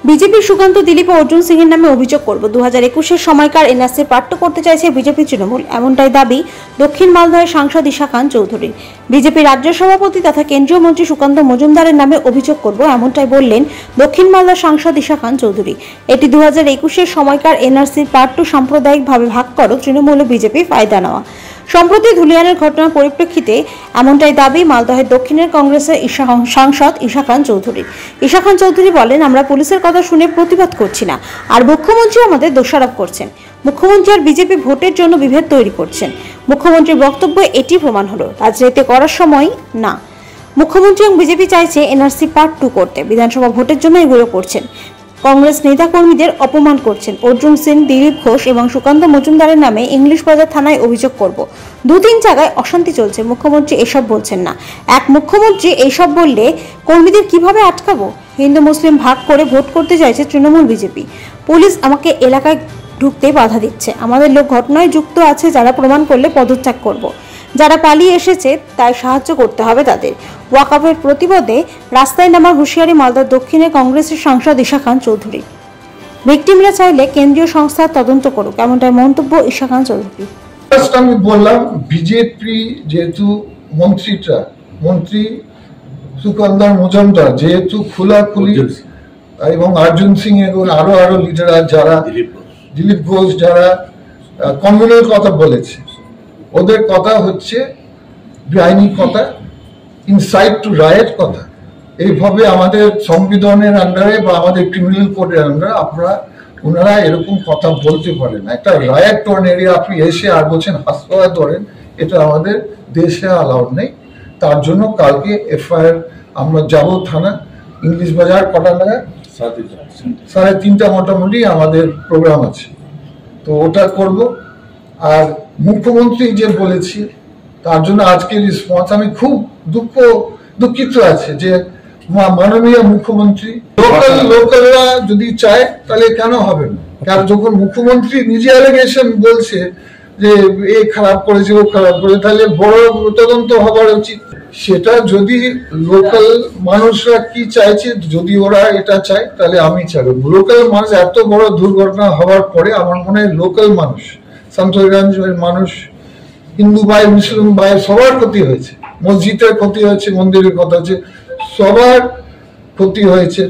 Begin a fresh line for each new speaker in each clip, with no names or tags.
বিজেপির সুকান্ত দিলীপ ও অর্জুন সিংয়ের নামে অভিযোগ করব 2021-এর সময়কার এনআরসি পাঠ্য করতে চাইছে বিজেপি তৃণমূল, এমনটাই দাবি দক্ষিণ মালদহের সাংসদ ঈশা খান চৌধুরীর। বিজেপি রাজ্য সভাপতি তথা কেন্দ্রীয় মন্ত্রী সুকান্ত মজুমদারের নামে অভিযোগ করব, এমনটাই বললেন দক্ষিণ মালদার সাংসদ ঈশা খান চৌধুরী। এটি 2021-এর সময়কার এনআরসির পাঠ্য সাম্প্রদায়িকভাবে ভাগ করো তৃণমূল ও বিজেপি ফায়দা নেওয়া। সম্প্রতি ধুলিয়ানের ঘটনার পরিপ্রেক্ষিতে এমনটাই দাবি মালদহের দক্ষিণের কংগ্রেসের সাংসদ ঈশা খান চৌধুরী। ঈশা খান চৌধুরী বলেন, আমরা পুলিশের কথা শুনে প্রতিবাদ করছি না, আর মুখ্যমন্ত্রী আমাদের দোষারোপ করছেন। মুখ্যমন্ত্রী আর বিজেপি ভোটের জন্য বিভেদ তৈরি করছেন। মুখ্যমন্ত্রীর বক্তব্য এটি প্রমাণ হলো, রাজনীতি করার সময় না। মুখ্যমন্ত্রী এবং বিজেপি চাইছে এনআরসি পার্ট 2 করতে, বিধানসভা ভোটের জন্য এগুলো করছেন। কংগ্রেস নেতাকর্মীদের অপমান করছেন। অর্জুন সিং, দিলীপ ঘোষ এবং সুকান্ত মজুমদারের নামে ইংলিশ বাজার থানায় অভিযোগ করব। 2-3 জায়গায় অশান্তি চলছে, মুখ্যমন্ত্রী এসব বলছেন না। এক মুখ্যমন্ত্রী এইসব বললে কর্মীদের কিভাবে আটকাবো? হিন্দু মুসলিম ভাগ করে ভোট করতে চাইছে তৃণমূল বিজেপি। পুলিশ আমাকে এলাকায় ঢুকতে বাধা দিচ্ছে। আমাদের লোক ঘটনায় যুক্ত আছে, যারা প্রমাণ করলে পদত্যাগ করব। যারা পালিয়ে এসেছে তাই সাহায্য করতে হবে তাদের। ওয়াকআপের প্রতিবাদে রাস্তায় নামার হুঁশিয়ারি মালদার দক্ষিণে কংগ্রেসের সাংসদ ঈশা খান চৌধুরী। ভিকটিমরা চাইলে কেন্দ্রীয় সংস্থা তদন্ত করুক, এমনটাই মন্তব্য ঈশা খান চৌধুরী।
আমি বললাম, বিজেপি যেহেতু মন্ত্রী সুকান্ত মজুমদার যেহেতু খোলাখুলি এবং অর্জুন সিং এবং আরো লিডাররা যারা দিলীপ ঘোষ যারা কমিউনাল কথা বলেছে, ওদের কথা হচ্ছে বেআইনি কথা, ইনসাইট টু রাইট কথা। এইভাবে আমাদের সংবিধানের আন্ডারে বা আমাদের ক্রিমিনাল কোডের আন্ডারে ওনারা এরকম কথা বলতে পারে না। একটা রায়ট টোন এরিয়া আপনি এসে আর বলছেন হাসপাতাল ধরেন, এটা আমাদের দেশে অ্যালাউড নেই। তার জন্য কালকে এফআইআর আমরা যাব থানা, ইংলিশ বাজার কটা নাগাদ 3:30 মোটামুটি আমাদের প্রোগ্রাম আছে, তো ওটা করব। আর মুখ্যমন্ত্রী যে বলেছি তার জন্য আজকে রেসপন্স আমি খুব দুঃখিত আছে যে মাননীয় মুখ্যমন্ত্রী লোকালরা যদি চায় তাহলে কেন হবে না? কারণ যখন মুখ্যমন্ত্রী নিজে অ্যালিগেশন বলছে যে এ খারাপ করেছে ও খারাপ করেছে, তাহলে বড় তদন্ত হবার উচিত। সেটা যদি লোকাল মানুষরা কি চাইছে, যদি ওরা এটা চায় তাহলে আমি চাইব। লোকাল মানুষ এত বড় দুর্ঘটনা হওয়ার পরে আমার মনে হয় লোকাল মানুষ, শামসেরগঞ্জের মানুষ, হিন্দু ভাই মুসলিম ভাই সবার ক্ষতি হয়েছে, মসজিদের ক্ষতি হয়েছে, মন্দিরের কথা হচ্ছে, সবার ক্ষতি হয়েছে।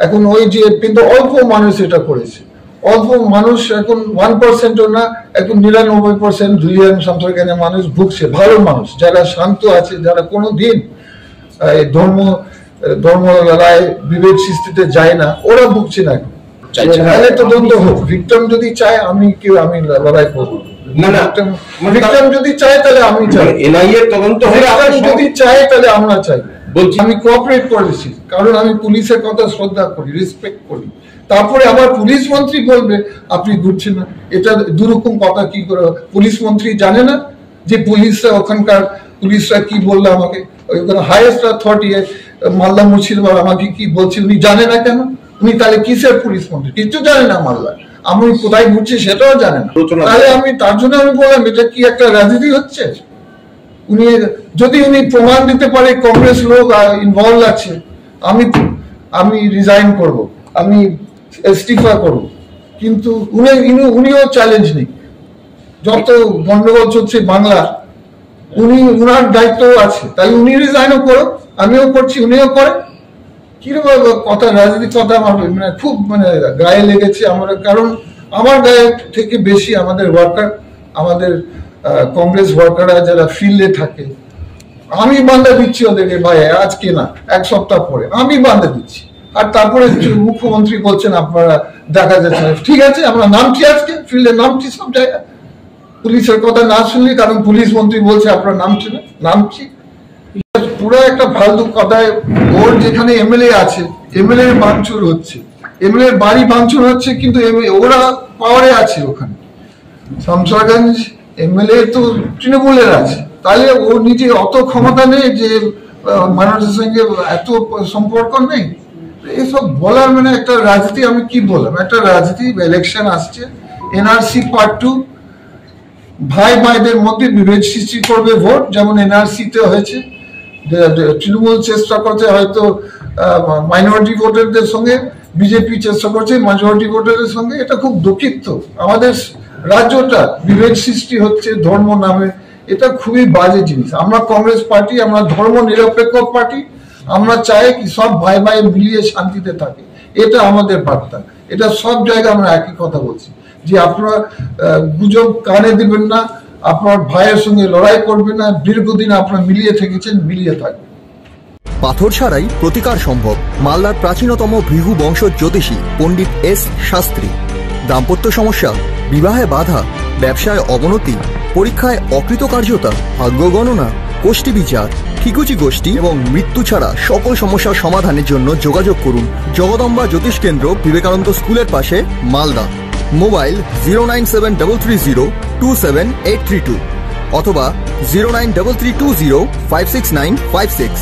এখন ওই যে কিন্তু অল্প মানুষ এটা করেছে, অল্প মানুষ, এখন 1%ও না, এখন 99% ধুলিয়ান শামসেরগঞ্জের মানুষ ভুগছে। ভালো মানুষ যারা শান্ত আছে, যারা কোনোদিন ধর্ম লড়াই বিভেদ সৃষ্টিতে যায় না, ওরা ভুগছে না। তাহলে তদন্ত হোক। ভিক্টিম যদি চায় আমি লড়াই করবো, ভিক্টিম যদি চায় তাহলে আমি চাই, এনআইএ তদন্ত যদি চায় তাহলে আমরা চাই। বলছি আমি কোঅপারেট করেছি, কারণ আমি পুলিশের কথা শ্রদ্ধা করি, রেসপেক্ট করি। তারপরে আবার পুলিশ মন্ত্রী বলবে আপনি ঘুরছেন না, এটা দুরকম কথা কি করে? পুলিশ মন্ত্রী জানে না যে পুলিশরা ওখানকার পুলিশরা কি বললো আমাকে? হাইয়েস্ট অথরিটি মালদা মুর্শিদাবাদ আমাকে কি বলছে উনি জানে না কেন? উনি তাহলে কিসের পুলিশ মন্ত্রী? কিছু জানে না মালদা, আমি কোথায় ঘুরছি সেটাও জানে না। তাহলে তার জন্য আমি বললাম এটা কি একটা রাজনীতি হচ্ছে? যদি উনি প্রমাণ দিতে পারে কংগ্রেস লোক ইনভলভ আছে, আমি রিজাইন করব, আমি ইস্তিফা করব। কিন্তু উনিও চ্যালেঞ্জ নেই। যত গন্ডগোল চলছে বাংলা, উনার দায়িত্ব আছে, তাই উনি রিজাইনও করো, আমিও করছি, উনিও করে। কিরকম কথা, রাজনীতির কথা আমার খুব গায়ে লেগেছে আমার, কারণ আমার গায়ে থেকে বেশি আমাদের ওয়ার্কার, আমাদের কংগ্রেস ওয়ার্কাররা যারা ফিল্ডে থাকে, আমি বান্ধা দিচ্ছি ওদেরকে, ভাই আজকে না 1 সপ্তাহ পরে আমি বান্ধা দিচ্ছি। আর তারপরে মুখ্যমন্ত্রী বলছেন আপনারা দেখা যাচ্ছে না। ঠিক আছে, আমরা নামছি, আজকে ফিল্ডে নামছি সব জায়গায়, পুলিশের কথা না শুনলি, কারণ পুলিশ মন্ত্রী বলছে আপনারা নামছি না, নামছি। পুরো একটা ফালতু কথায়, ওর যেখানে এমএলএ আছে, এমএলএ ভাঙচুর হচ্ছে, এমএলএ বাড়ি ভাঙচুর হচ্ছে, কিন্তু ওরা পাওয়ারে আছে ওখানে। শামসেরগঞ্জ এমএলএ তো তৃণমূলের আছে, তাহলে ও নিজে অত ক্ষমতা নেই যে মানুষের সঙ্গে এত সম্পর্ক নেই? এসব বলার একটা রাজনীতি। আমি কি বললাম, একটা রাজনীতি। ইলেকশন আসছে, এনআরসি পার্ট 2, ভাই ভাইদের মধ্যে বিভেদ সৃষ্টি করবে ভোট, যেমন এনআরসি তে হয়েছে। তৃণমূল চেষ্টা করছে হয়তো মাইনরিটি ভোটারদের সঙ্গে বিজেপি চেষ্টা করছে মেজরিটি ভোটারের সঙ্গে। এটা খুব দুঃখিত। আমাদের রাজ্যটা বিভেদ সৃষ্টি হচ্ছে ধর্ম নামে, এটা খুবই বাজে জিনিস। আমরা কংগ্রেস পার্টি, আমরা ধর্ম নিরপেক্ষ পার্টি, আমরা চাই কি সব ভাই ভাই মিলিয়ে শান্তিতে থাকে, এটা আমাদের বার্তা। এটা সব জায়গায় আমরা একই কথা বলছি যে আপনারা গুজব কানে দিবেন না, আপনার ভাইয়ের সঙ্গে লড়াই করবেন না, দীর্ঘদিন আপনারা মিলিয়ে থেকেছেন, মিলিয়ে থাকবেন।
পাথর ছাড়াই প্রতিকার সম্ভব। মালদার প্রাচীনতম ভৃগু বংশ জ্যোতিষী পণ্ডিত এস শাস্ত্রী। দাম্পত্য সমস্যা, বিবাহে বাধা, ব্যবসায় অবনতি, পরীক্ষায় অকৃতকার্যতা, ভাগ্য গণনা, কোষ্ঠী বিচার, ঠিকুচি গোষ্ঠী এবং মৃত্যু ছাড়া সকল সমস্যার সমাধানের জন্য যোগাযোগ করুন জগদম্বা জ্যোতিষ কেন্দ্র, বিবেকানন্দ স্কুলের পাশে, মালদা। মোবাইল 09730278332 অথবা 09332056956।